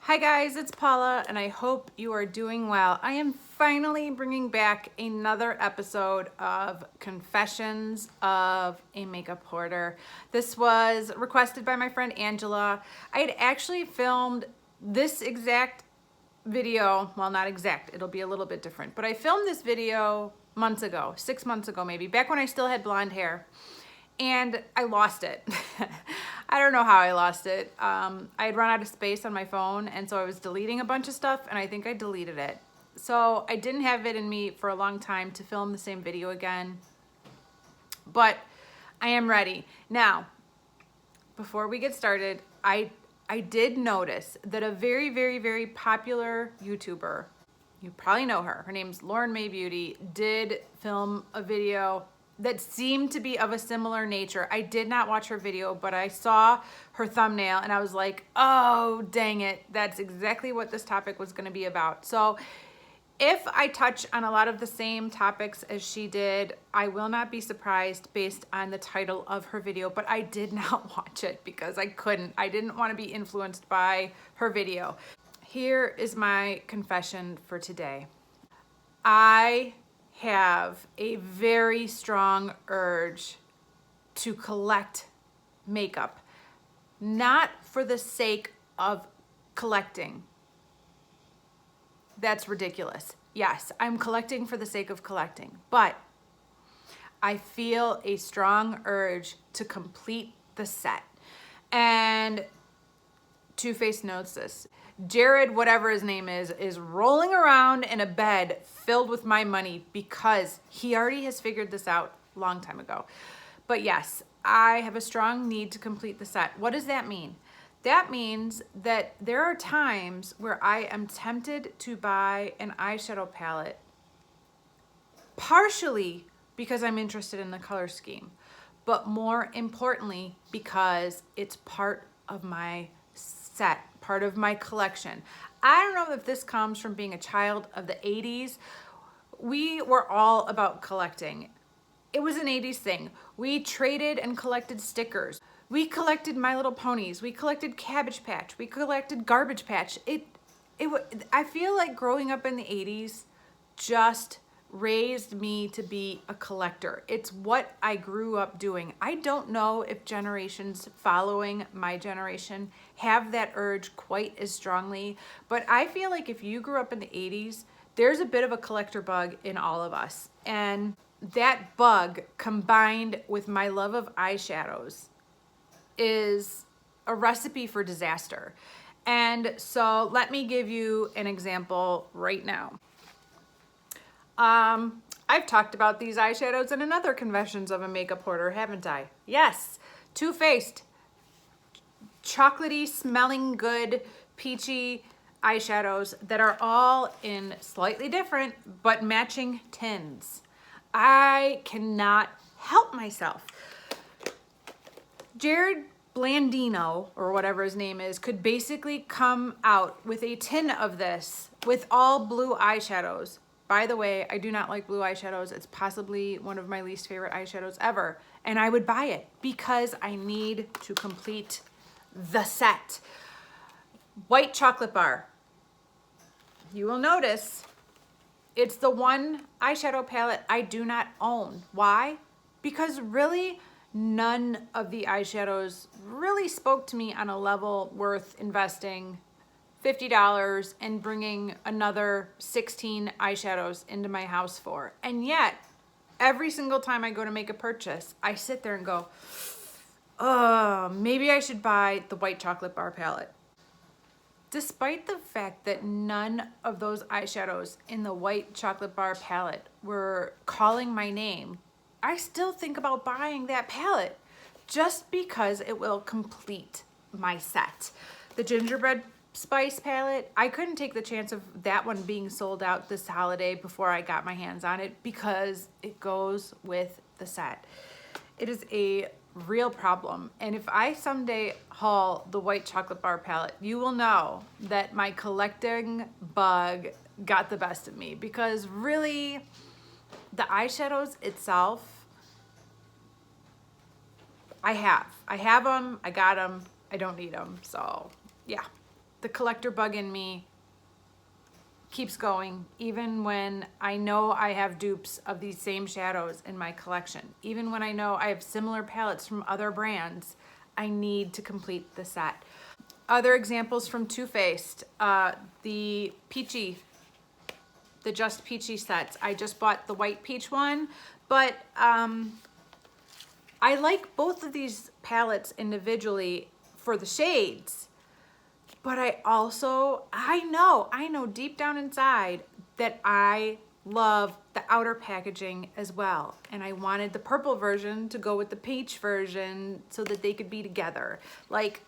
Hi guys, it's Paula and I hope you are doing well. I am finally bringing back another episode of Confessions of a Makeup Hoarder. This was requested by my friend Angela. I had actually filmed this exact video, well not exact, it'll be a little bit different, but I filmed this video months ago, 6 months ago maybe, back when I still had blonde hair. And I lost it. I don't know how I lost it. I had run out of space on my phone, and so I was deleting a bunch of stuff, and I think I deleted it. So I didn't have it in me for a long time to film the same video again, but I am ready. Now, before we get started, I did notice that a very popular YouTuber, you probably know her, her name's Lauren May Beauty, did film a video that seemed to be of a similar nature. I did not watch her video, but I saw her thumbnail and I was like, oh, dang it. That's exactly what this topic was gonna be about. So if I touch on a lot of the same topics as she did, I will not be surprised based on the title of her video, but I did not watch it because I couldn't. I didn't want to be influenced by her video. Here is my confession for today. I have a very strong urge to collect makeup, not for the sake of collecting. That's ridiculous. Yes, I'm collecting for the sake of collecting, but I feel a strong urge to complete the set. And Too Faced knows this. Jared, whatever his name is rolling around in a bed filled with my money because he already has figured this out a long time ago. But yes, I have a strong need to complete the set. What does that mean? That means that there are times where I am tempted to buy an eyeshadow palette, partially because I'm interested in the color scheme, but more importantly, because it's part of my set, part of my collection. I don't know if this comes from being a child of the 80s. We were all about collecting. It was an 80s thing. We traded and collected stickers. We collected My Little Ponies. We collected Cabbage Patch. We collected Garbage Patch. I feel like growing up in the 80s just raised me to be a collector. It's what I grew up doing. I don't know if generations following my generation have that urge quite as strongly, but I feel like if you grew up in the 80s, there's a bit of a collector bug in all of us. And that bug combined with my love of eyeshadows is a recipe for disaster. And so let me give you an example right now. I've talked about these eyeshadows in another Confessions of a Makeup Hoarder, haven't I? Yes, Too Faced, chocolatey, smelling good, peachy eyeshadows that are all in slightly different but matching tins. I cannot help myself. Jared Blandino, or whatever his name is, could basically come out with a tin of this with all blue eyeshadows. By the way, I do not like blue eyeshadows. It's possibly one of my least favorite eyeshadows ever. And I would buy it because I need to complete the set. White chocolate bar. You will notice it's the one eyeshadow palette I do not own. Why? Because really, none of the eyeshadows really spoke to me on a level worth investing $50 and bringing another 16 eyeshadows into my house for. And yet, every single time I go to make a purchase, I sit there and go, oh, maybe I should buy the white chocolate bar palette. Despite the fact that none of those eyeshadows in the white chocolate bar palette were calling my name, I still think about buying that palette just because it will complete my set. The gingerbread spice palette, I couldn't take the chance of that one being sold out this holiday before I got my hands on it because it goes with the set. It is a real problem. And if I someday haul the white chocolate bar palette, you will know that my collecting bug got the best of me because really the eyeshadows itself, I have them, I got them, I don't need them. So yeah. the collector bug in me keeps going, even when I know I have dupes of these same shadows in my collection. Even when I know I have similar palettes from other brands, I need to complete the set. Other examples from Too Faced, the Peachy, the Just Peachy sets. I just bought the white peach one, but I like both of these palettes individually for the shades. But I know deep down inside that I love the outer packaging as well. And I wanted the purple version to go with the peach version so that they could be together. Like,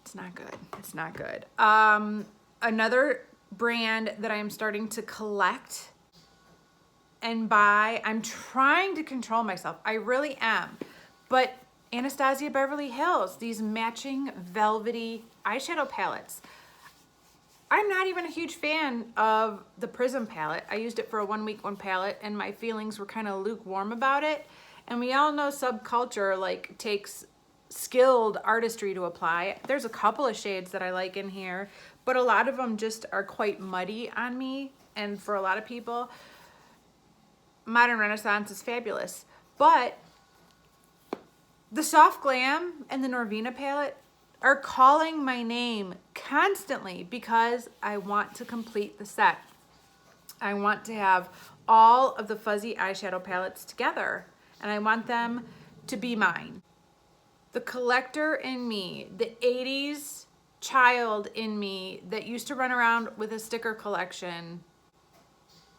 it's not good. It's not good. Another brand that I'm starting to collect and buy, I'm trying to control myself. I really am. But Anastasia Beverly Hills, these matching velvety eyeshadow palettes. I'm not even a huge fan of the Prism palette. I used it for a 1 week, one palette, and my feelings were kind of lukewarm about it. And we all know subculture like takes skilled artistry to apply. There's a couple of shades that I like in here, but a lot of them just are quite muddy on me. And for a lot of people, Modern Renaissance is fabulous. But the Soft Glam and the Norvina palette are calling my name constantly because I want to complete the set. I want to have all of the fuzzy eyeshadow palettes together, and I want them to be mine. The collector in me, the 80s child in me that used to run around with a sticker collection,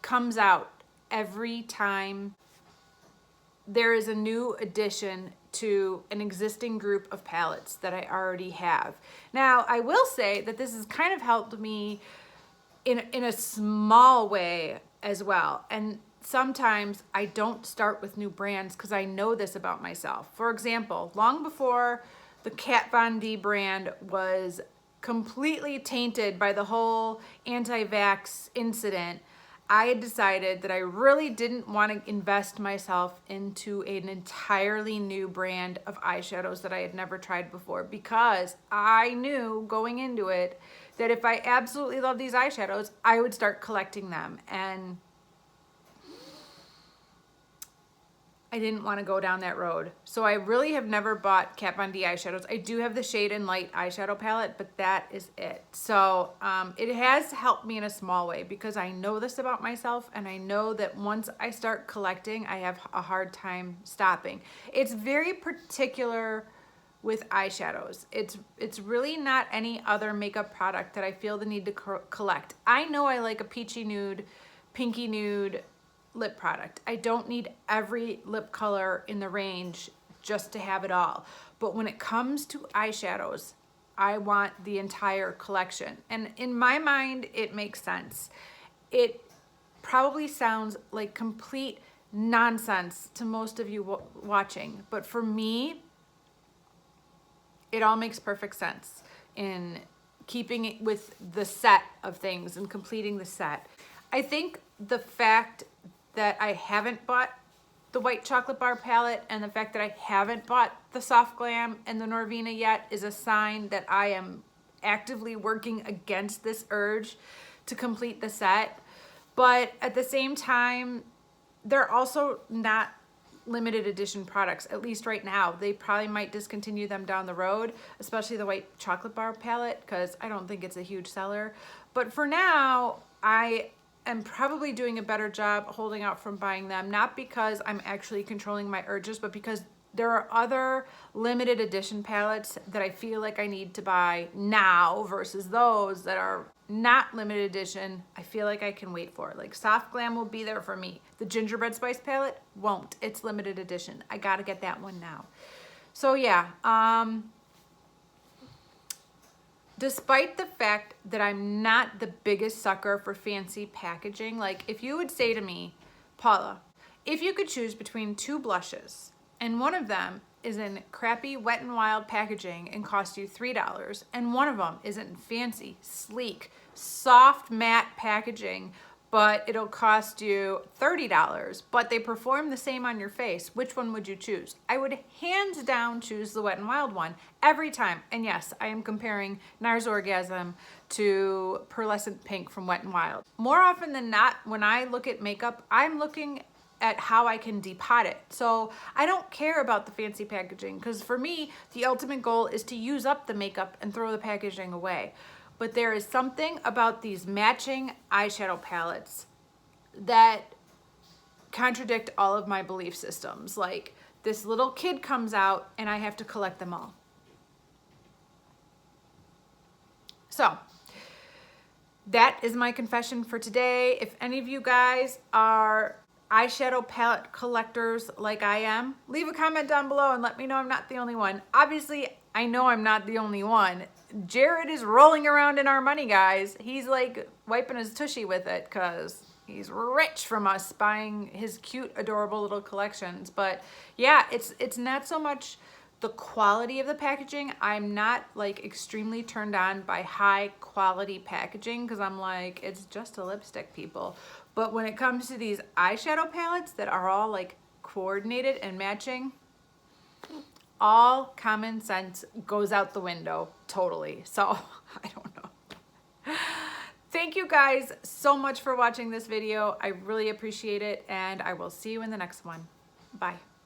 comes out every time there is a new addition to an existing group of palettes that I already have. Now, I will say that this has kind of helped me in a small way as well. And sometimes I don't start with new brands because I know this about myself. For example, long before the Kat Von D brand was completely tainted by the whole anti-vax incident, I had decided that I really didn't want to invest myself into an entirely new brand of eyeshadows that I had never tried before, because I knew going into it that if I absolutely love these eyeshadows, I would start collecting them. And I didn't want to go down that road. So I really have never bought Kat Von D eyeshadows. I do have the Shade and Light eyeshadow palette, but that is it. So it has helped me in a small way because I know this about myself, and I know that once I start collecting, I have a hard time stopping. It's very particular with eyeshadows. It's really not any other makeup product that I feel the need to collect. I know I like a peachy nude, pinky nude lip product. I don't need every lip color in the range just to have it all. But when it comes to eyeshadows, I want the entire collection. And in my mind, it makes sense. It probably sounds like complete nonsense to most of you watching, but for me, it all makes perfect sense in keeping it with the set of things and completing the set. I think the fact that I haven't bought the white chocolate bar palette and the fact that I haven't bought the Soft Glam and the Norvina yet is a sign that I am actively working against this urge to complete the set. But at the same time, they're also not limited edition products, at least right now. They probably might discontinue them down the road, especially the white chocolate bar palette, because I don't think it's a huge seller. But for now, I am probably doing a better job holding out from buying them, not because I'm actually controlling my urges, but because there are other limited edition palettes that I feel like I need to buy now versus those that are not limited edition. I feel like I can wait for it. Like Soft Glam will be there for me. The Gingerbread Spice palette won't. It's limited edition. I gotta get that one now. So yeah, despite the fact that I'm not the biggest sucker for fancy packaging, like if you would say to me, Paula, if you could choose between two blushes and one of them is in crappy Wet n Wild packaging and cost you $3, and one of them is in fancy, sleek, soft matte packaging, but it'll cost you $30, but they perform the same on your face. Which one would you choose? I would hands down choose the Wet n Wild one every time. And yes, I am comparing NARS Orgasm to Pearlescent Pink from Wet n Wild. More often than not, when I look at makeup, I'm looking at how I can depot it. So I don't care about the fancy packaging, because for me, the ultimate goal is to use up the makeup and throw the packaging away. But there is something about these matching eyeshadow palettes that contradict all of my belief systems. Like, this little kid comes out and I have to collect them all. So that is my confession for today. If any of you guys are eyeshadow palette collectors like I am, leave a comment down below and let me know I'm not the only one. Obviously, I know I'm not the only one. Jared is rolling around in our money, guys. He's like wiping his tushy with it because he's rich from us buying his cute, adorable little collections. But yeah, it's not so much the quality of the packaging. I'm not like extremely turned on by high quality packaging because I'm like, it's just a lipstick, people. But when it comes to these eyeshadow palettes that are all like coordinated and matching, all common sense goes out the window totally. So I don't know. Thank you guys so much for watching this video. I really appreciate it, and I will see you in the next one. Bye.